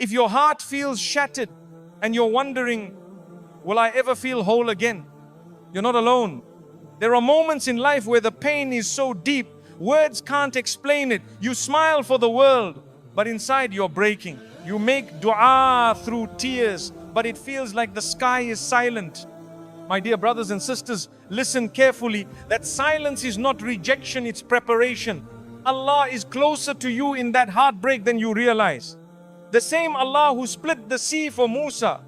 If your heart feels shattered and you're wondering, will I ever feel whole again? You're not alone. There are moments in life where the pain is so deep, words can't explain it. You smile for the world, but inside you're breaking. You make dua through tears, but it feels like the sky is silent. My dear brothers and sisters, listen carefully. That silence is not rejection, it's preparation. Allah is closer to you in that heartbreak than you realize. The same Allah who split the sea for Musa,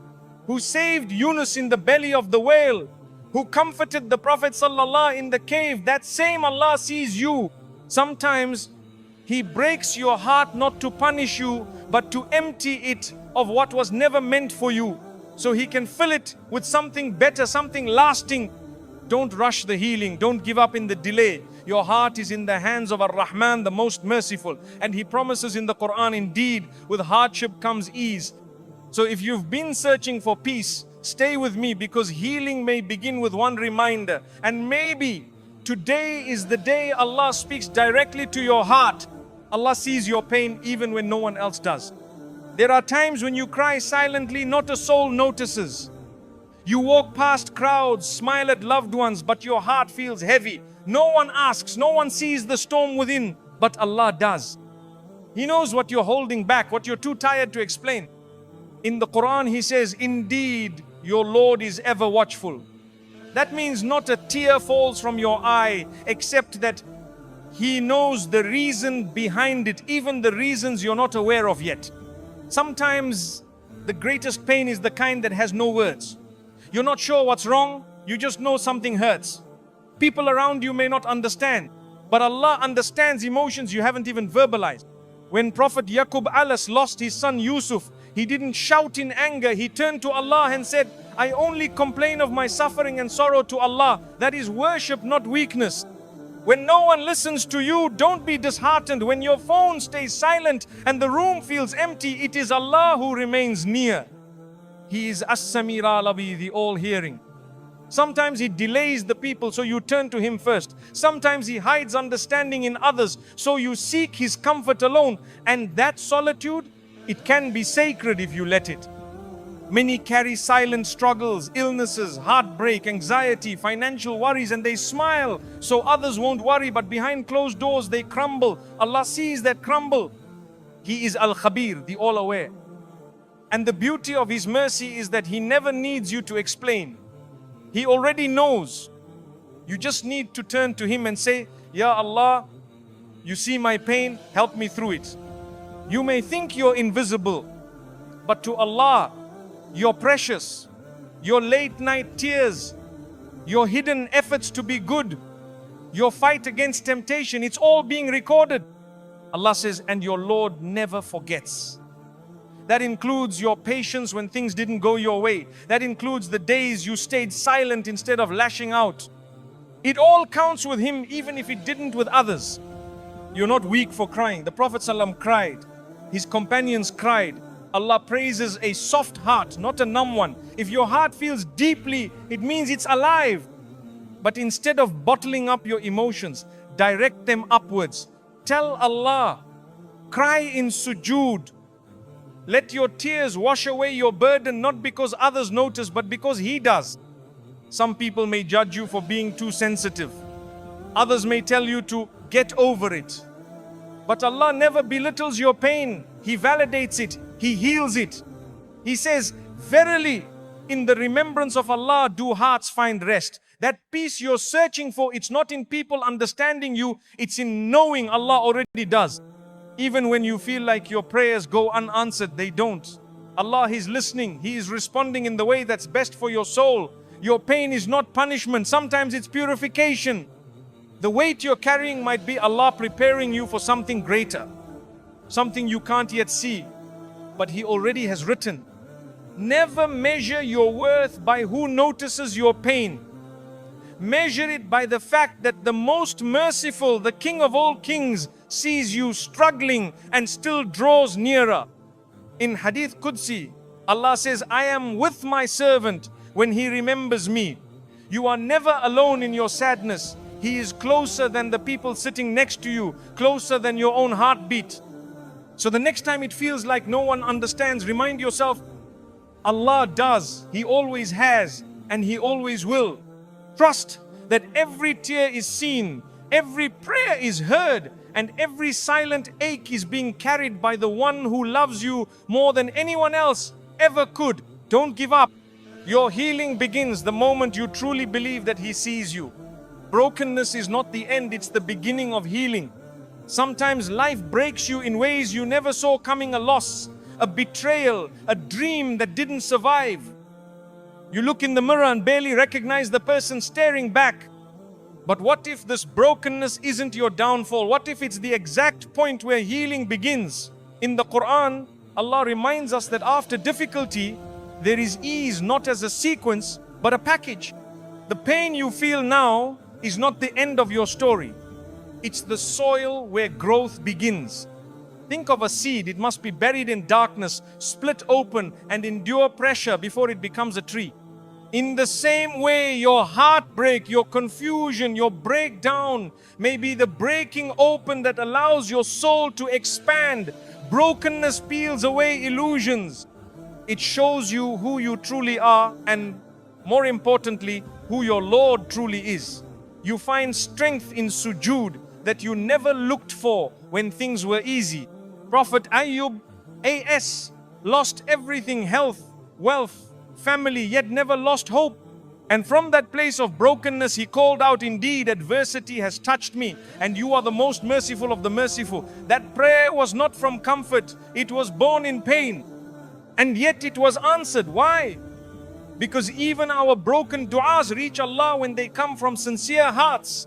who saved Yunus in the belly of the whale, who comforted the Prophet ﷺ in the cave, that same Allah sees you. Sometimes He breaks your heart not to punish you, but to empty it of what was never meant for you, so He can fill it with something better, something lasting. Don't rush the healing. Don't give up in the delay. Your heart is in the hands of Ar-Rahman, the most merciful. And He promises in the Quran, indeed, with hardship comes ease. So if you've been searching for peace, stay with me, because healing may begin with one reminder. And maybe today is the day Allah speaks directly to your heart. Allah sees your pain even when no one else does. There are times when you cry silently, not a soul notices. You walk past crowds, smile at loved ones, but your heart feels heavy. No one asks, no one sees the storm within, but Allah does. He knows what you're holding back, what you're too tired to explain. In the Quran, He says, indeed, your Lord is ever watchful. That means not a tear falls from your eye, except that He knows the reason behind it, even the reasons you're not aware of yet. Sometimes the greatest pain is the kind that has no words. You're not sure what's wrong, you just know something hurts. People around you may not understand, but Allah understands emotions you haven't even verbalized. When Prophet Yaqub Alas lost his son Yusuf, he didn't shout in anger. He turned to Allah and said, I only complain of my suffering and sorrow to Allah. That is worship, not weakness. When no one listens to you, don't be disheartened. When your phone stays silent and the room feels empty, it is Allah who remains near. He is As-Samir Alawi, the all-hearing. Sometimes He delays the people, so you turn to Him first. Sometimes He hides understanding in others, so you seek His comfort alone. And that solitude, it can be sacred if you let it. Many carry silent struggles, illnesses, heartbreak, anxiety, financial worries, and they smile so others won't worry, but behind closed doors they crumble. Allah sees that crumble. He is Al-Khabir, the all-aware. And the beauty of His mercy is that He never needs you to explain. He already knows. You just need to turn to Him and say, Ya Allah, you see my pain, help me through it. You may think you're invisible, but to Allah, you're precious. Your late night tears, your hidden efforts to be good, your fight against temptation, it's all being recorded. Allah says, and your Lord never forgets. That includes your patience when things didn't go your way. That includes the days you stayed silent instead of lashing out. It all counts with Him, even if it didn't with others. You're not weak for crying. The Prophet ﷺ cried. His companions cried. Allah praises a soft heart, not a numb one. If your heart feels deeply, it means it's alive. But instead of bottling up your emotions, direct them upwards. Tell Allah, cry in sujood. Let your tears wash away your burden, not because others notice, but because He does. Some people may judge you for being too sensitive. Others may tell you to get over it. But Allah never belittles your pain. He validates it. He heals it. He says, verily, in the remembrance of Allah do hearts find rest. That peace you're searching for, it's not in people understanding you, it's in knowing Allah already does. Even when you feel like your prayers go unanswered, they don't. Allah is listening. He is responding in the way that's best for your soul. Your pain is not punishment. Sometimes it's purification. The weight you're carrying might be Allah preparing you for something greater. Something you can't yet see, but He already has written. Never measure your worth by who notices your pain. Measure it by the fact that the most merciful, the King of all kings, sees you struggling and still draws nearer. In Hadith Qudsi, Allah says, I am with my servant when he remembers me. You are never alone in your sadness. He is closer than the people sitting next to you, closer than your own heartbeat. So the next time it feels like no one understands, remind yourself, Allah does, He always has, and He always will. Trust that every tear is seen, every prayer is heard, and every silent ache is being carried by the one who loves you more than anyone else ever could. Don't give up. Your healing begins the moment you truly believe that He sees you. Brokenness is not the end, it's the beginning of healing. Sometimes life breaks you in ways you never saw coming, a loss, a betrayal, a dream that didn't survive. You look in the mirror and barely recognize the person staring back. But what if this brokenness isn't your downfall? What if it's the exact point where healing begins? In the Quran, Allah reminds us that after difficulty, there is ease, not as a sequence, but a package. The pain you feel now is not the end of your story. It's the soil where growth begins. Think of a seed. It must be buried in darkness, split open, and endure pressure before it becomes a tree. In the same way, your heartbreak, your confusion, your breakdown may be the breaking open that allows your soul to expand. Brokenness peels away illusions. It shows you who you truly are, and more importantly, who your Lord truly is. You find strength in sujood that you never looked for when things were easy. Prophet Ayyub, A.S., lost everything, health, wealth, family, yet never lost hope. And from that place of brokenness, he called out, "Indeed, adversity has touched me, and you are the most merciful of the merciful." That prayer was not from comfort, it was born in pain. And yet it was answered. Why? Because even our broken du'as reach Allah when they come from sincere hearts.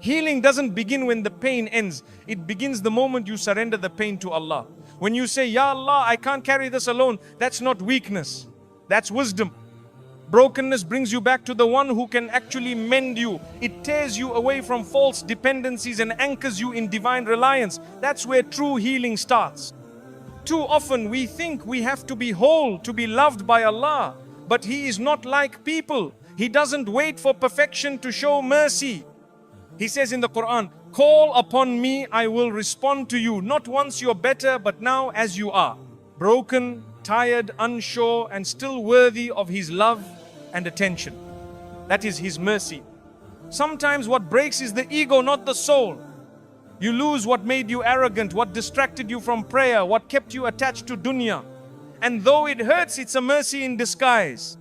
Healing doesn't begin when the pain ends. It begins the moment you surrender the pain to Allah. When you say, "Ya Allah, I can't carry this alone," that's not weakness. That's wisdom. Brokenness brings you back to the one who can actually mend you. It tears you away from false dependencies and anchors you in divine reliance. That's where true healing starts. Too often we think we have to be whole to be loved by Allah. But He is not like people. He doesn't wait for perfection to show mercy. He says in the Quran, "Call upon me, I will respond to you. Not once you're better, but now as you are. Broken, tired, unsure, and still worthy of His love and attention." That is His mercy. Sometimes what breaks is the ego, not the soul. You lose what made you arrogant, what distracted you from prayer, what kept you attached to dunya. And though it hurts, it's a mercy in disguise.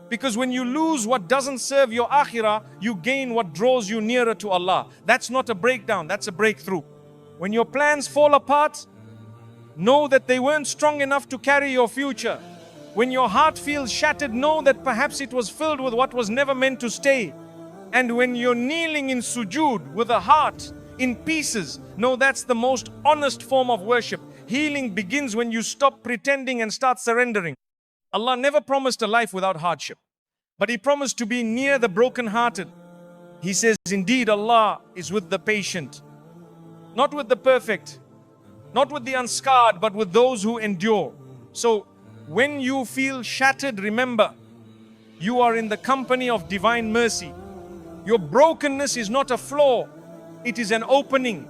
Because when you lose what doesn't serve your akhirah, you gain what draws you nearer to Allah. That's not a breakdown, that's a breakthrough. When your plans fall apart, know that they weren't strong enough to carry your future. When your heart feels shattered, know that perhaps it was filled with what was never meant to stay. And when you're kneeling in sujood with a heart in pieces, know that's the most honest form of worship. Healing begins when you stop pretending and start surrendering. Allah never promised a life without hardship, but He promised to be near the brokenhearted. He says, "Indeed, Allah is with the patient, not with the perfect, not with the unscarred, but with those who endure." So, when you feel shattered, remember, you are in the company of divine mercy. Your brokenness is not a flaw, it is an opening.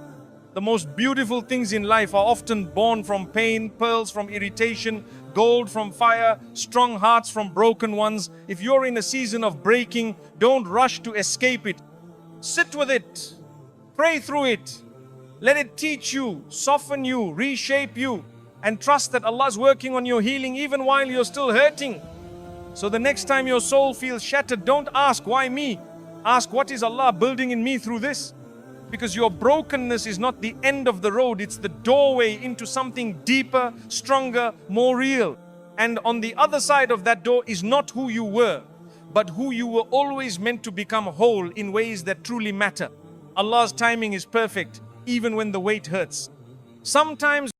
The most beautiful things in life are often born from pain, pearls from irritation, gold from fire, strong hearts from broken ones. If you're in a season of breaking, don't rush to escape it. Sit with it, pray through it, let it teach you, soften you, reshape you, and trust that Allah's working on your healing even while you're still hurting. So the next time your soul feels shattered, don't ask, "Why me?" Ask, "What is Allah building in me through this?" Because your brokenness is not the end of the road, it's the doorway into something deeper, stronger, more real. And on the other side of that door is not who you were, but who you were always meant to become whole in ways that truly matter. Allah's timing is perfect, even when the weight hurts. Sometimes